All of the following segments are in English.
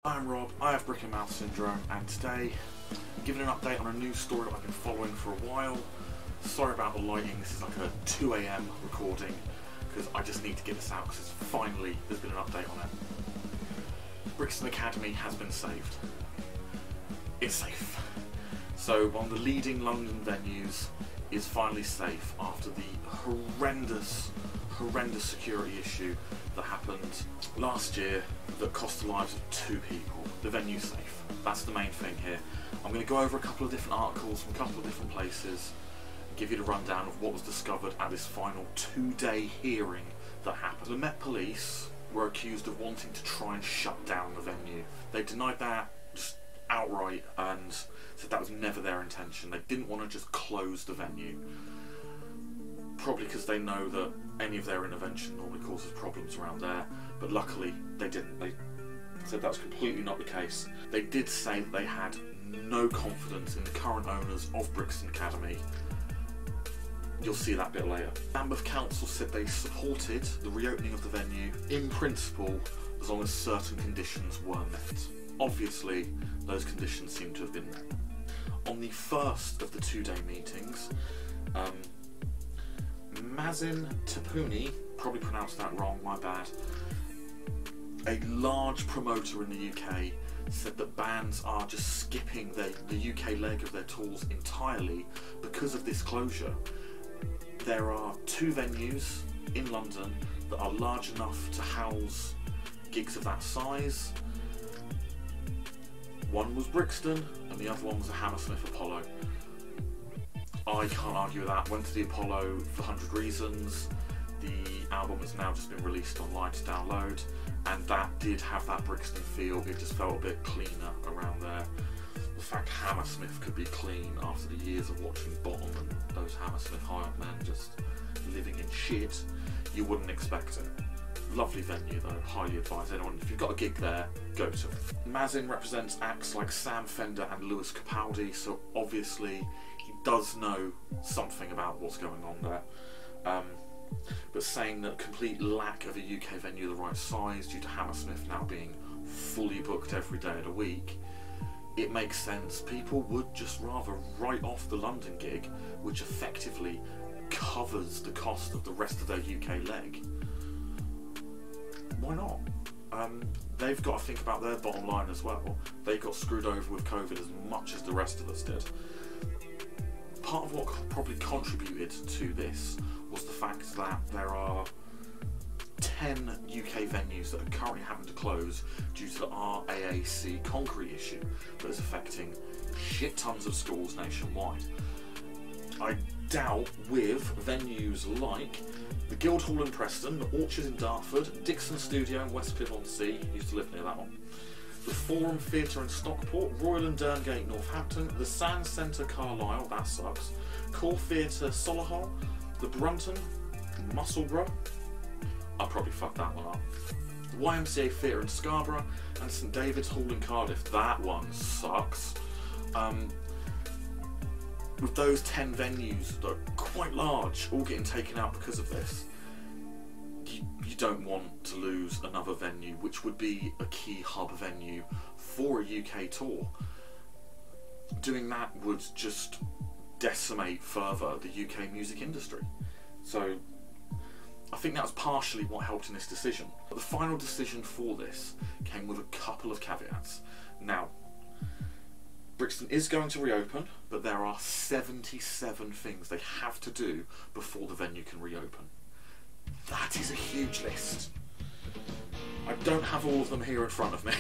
I'm Rob, I have brick and mouth syndrome, and today I'm giving an update on a news story that I've been following for a while. Sorry about the lighting, this is like a 2 AM recording because I just need to get this out because finally there's been an update on it. Brixton Academy has been saved. It's safe. So one of the leading London venues is finally safe after the horrendous security issue that happened last year that cost the lives of 2 people. The venue's safe. That's the main thing here. I'm going to go over a couple of different articles from a couple of different places, give you the rundown of what was discovered at this final 2-day hearing that happened. The Met Police were accused of wanting to try and shut down the venue. They denied that just outright and said that was never their intention. They didn't want to just close the venue. Probably because they know that any of their intervention normally causes problems around there, but luckily they didn't. They said that was completely not the case. They did say that they had no confidence in the current owners of Brixton Academy. You'll see that bit later. Lambeth Council said they supported the reopening of the venue in principle as long as certain conditions were met. Obviously, those conditions seem to have been met. On the first of the 2-day meetings, Mazin Tapuni, probably pronounced that wrong, my bad, a large promoter in the UK, said that bands are just skipping the UK leg of their tours entirely because of this closure. There are 2 venues in London that are large enough to house gigs of that size. One was Brixton and the other one was a Hammersmith Apollo. I can't argue with that. Went to the Apollo for 100 Reasons. The album has now just been released online to download, and that did have that Brixton feel. It just felt a bit cleaner around there. The fact Hammersmith could be clean after the years of watching Bottom and those Hammersmith hired men just living in shit, you wouldn't expect it. Lovely venue though, highly advised anyone, if you've got a gig there, go to it. Mazin represents acts like Sam Fender and Lewis Capaldi, so obviously he does know something about what's going on there. But saying that complete lack of a UK venue the right size due to Hammersmith now being fully booked every day of the week, it makes sense. People would just rather write off the London gig, which effectively covers the cost of the rest of their UK leg. Why not? They've got to think about their bottom line as well. They got screwed over with COVID as much as the rest of us did. Part of what probably contributed to this was the fact that there are 10 UK venues that are currently having to close due to the RAAC concrete issue that is affecting shit tons of schools nationwide. I doubt with venues like the Guildhall in Preston, the Orchard in Dartford, Dixon Studio in Westcliff-on-Sea, used to live near that one, the Forum Theatre in Stockport, Royal and Derngate Northampton, the Sands Centre Carlisle, that sucks, Core Theatre Solihull, the Brunton, Musselburgh, I probably fucked that one up, the YMCA Theatre in Scarborough, and St David's Hall in Cardiff, that one sucks. With those 10 venues that are quite large all getting taken out because of this, you don't want to lose another venue which would be a key hub venue for a UK tour. Doing that would just decimate further the UK music industry. So I think that was partially what helped in this decision. But the final decision for this came with a couple of caveats. Now, Brixton is going to reopen, but there are 77 things they have to do before the venue can reopen. That is a huge list. I don't have all of them here in front of me,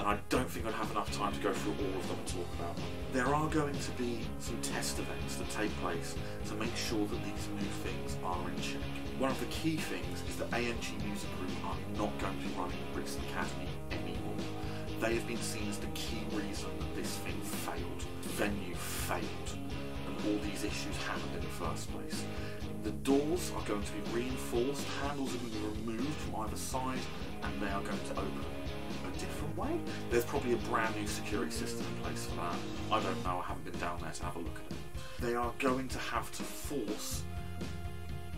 and I don't think I'd have enough time to go through all of them and talk about them. There are going to be some test events that take place to make sure that these new things are in check. One of the key things is that AMG Music Group are not going to be running Brixton Academy anymore. They have been seen as the key reason that this thing failed. The venue failed, and all these issues happened in the first place. The doors are going to be reinforced, handles are going to be removed from either side, and they are going to open a different way. There's probably a brand new security system in place for that. I don't know, I haven't been down there to have a look at it. They are going to have to force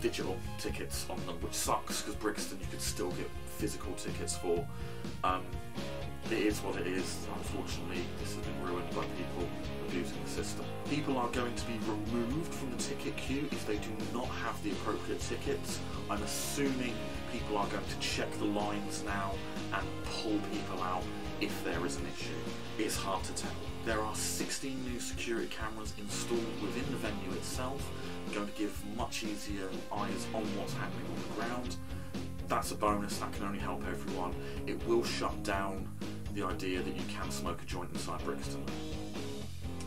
digital tickets on them, which sucks because Brixton you could still get physical tickets for. it is what it is. Unfortunately, this has been ruined by people abusing the system. People are going to be removed from the ticket queue if they do not have the appropriate tickets. I'm assuming people are going to check the lines now and pull people out if there is an issue. It's hard to tell. There are 16 new security cameras installed within the venue itself, going to give much easier eyes on what's happening on the ground. That's a bonus, that can only help everyone. It will shut down the idea that you can smoke a joint inside Brixton.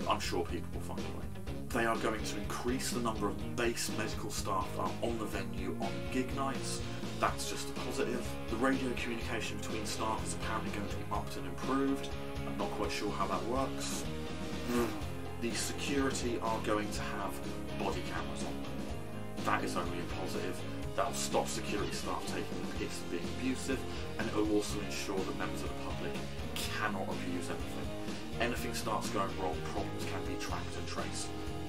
I'm sure people will find a way. They are going to increase the number of base medical staff that are on the venue on gig nights. That's just a positive. The radio communication between staff is apparently going to be upped and improved. I'm not quite sure how that works. The security are going to have body cameras on them. That is only a positive. That will stop security staff taking the piss and being abusive, and it will also ensure that members of the public cannot abuse anything. Anything starts going wrong, problems can be tracked and traced.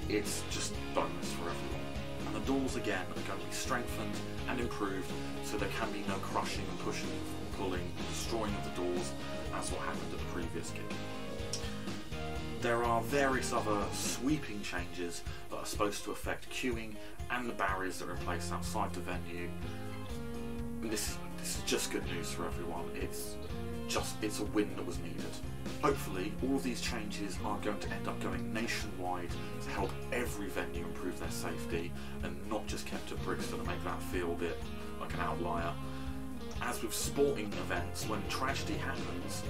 It's just bonus for everyone. And the doors again are going to be strengthened and improved, so there can be no crushing and pushing, pulling, destroying of the doors, as what happened at the previous gig. There are various other sweeping changes that are supposed to affect queuing and the barriers that are in place outside the venue. And this is just good news for everyone. It's a win that was needed. Hopefully, all of these changes are going to end up going nationwide to help every venue improve their safety, and not just kept at Brixton and make that feel a bit like an outlier. As with sporting events, when tragedy happens,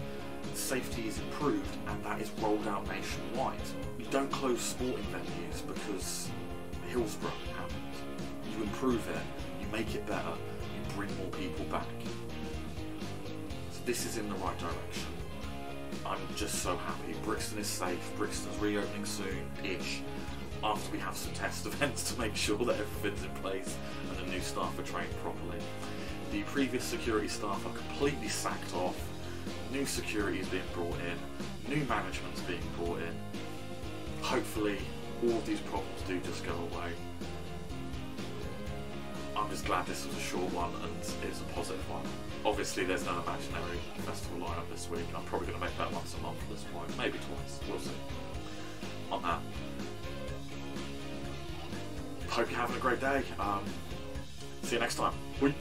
safety is improved and that is rolled out nationwide. You don't close sporting venues because Hillsborough happened. You improve it, you make it better, you bring more people back. So this is in the right direction. I'm just so happy. Brixton is safe, Brixton's reopening soon-ish, after we have some test events to make sure that everything's in place and the new staff are trained properly. The previous security staff are completely sacked off, new security is being brought in, new management's being brought in. Hopefully all of these problems do just go away. I'm just glad this was a short one and it's a positive one. Obviously there's no imaginary festival lineup this week. I'm probably going to make that once a month at this point, maybe twice, we'll see. On that, hope you're having a great day. See you next time. Bye.